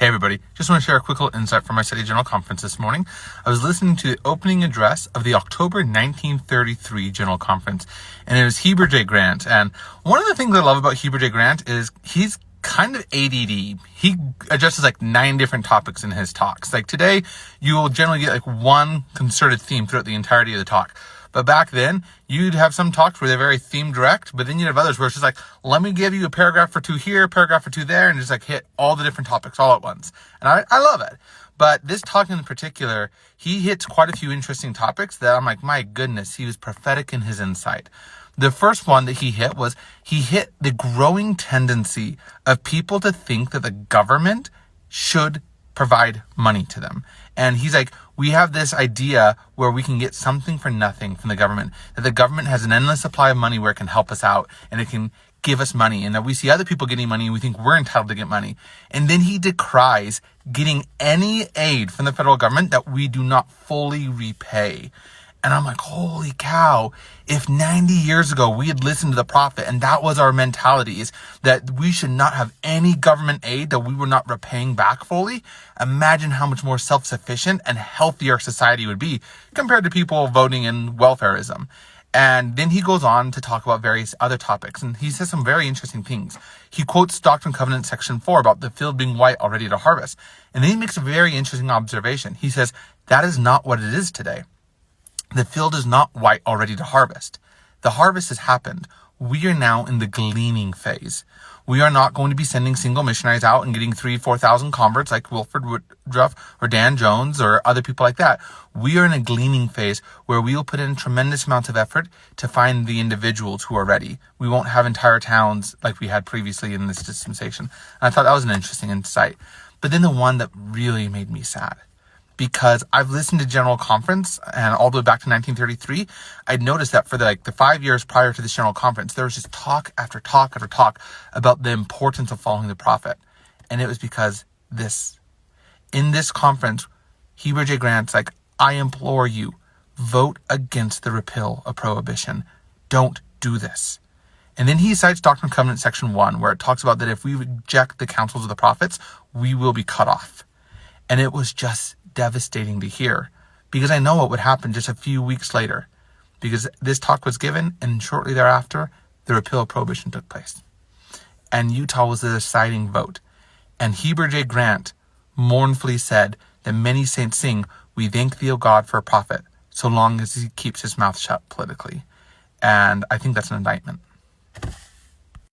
Hey everybody, just want to share a quick little insight from my Study General Conference this morning. I was listening to the opening address of the October 1933 General Conference, and it was Heber J. Grant. And one of the things I love about Heber J. Grant is he's kind of ADD. He addresses like 9 different topics in his talks. Like today, you will generally get like one concerted theme throughout the entirety of the talk. But back then, you'd have some talks where they're very theme direct, but then you'd have others where it's just like, let me give you a paragraph or two here, a paragraph or two there, and just like hit all the different topics all at once. And I love it. But this talk in particular, he hits quite a few interesting topics that I'm like, my goodness, he was prophetic in his insight. The first one that he hit was, he hit the growing tendency of people to think that the government should provide money to them. And he's like, we have this idea where we can get something for nothing from the government, that the government has an endless supply of money where it can help us out and it can give us money, and that we see other people getting money and we think we're entitled to get money. And then he decries getting any aid from the federal government that we do not fully repay. And I'm like, holy cow, if 90 years ago we had listened to the prophet and that was our mentality, is that we should not have any government aid that we were not repaying back fully, imagine how much more self-sufficient and healthy our society would be compared to people voting in welfareism. And then he goes on to talk about various other topics, and he says some very interesting things. He quotes Doctrine and Covenants section 4 about the field being white already to harvest. And then he makes a very interesting observation. He says, that is not what it is today. The field is not white already to harvest. The harvest has happened. We are now in the gleaning phase. We are not going to be sending single missionaries out and getting 3,000-4,000 converts like Wilford Woodruff or Dan Jones or other people like that. We are in a gleaning phase where we will put in tremendous amounts of effort to find the individuals who are ready. We won't have entire towns like we had previously in this dispensation. And I thought that was an interesting insight. But then the one that really made me sad, because I've listened to General Conference and all the way back to 1933, I'd noticed that for the 5 years prior to this General Conference, there was just talk after talk after talk about the importance of following the prophet. And it was because in this conference, Heber J. Grant's like, I implore you, vote against the repeal of prohibition. Don't do this. And then he cites Doctrine and Covenants section 1, where it talks about that if we reject the counsels of the prophets, we will be cut off. And it was just devastating to hear, because I know what would happen just a few weeks later, because this talk was given and shortly thereafter the repeal of prohibition took place and Utah was the deciding vote. And Heber J. Grant mournfully said that many saints sing, we thank thee, O God, for a prophet, so long as he keeps his mouth shut politically. And I think that's an indictment.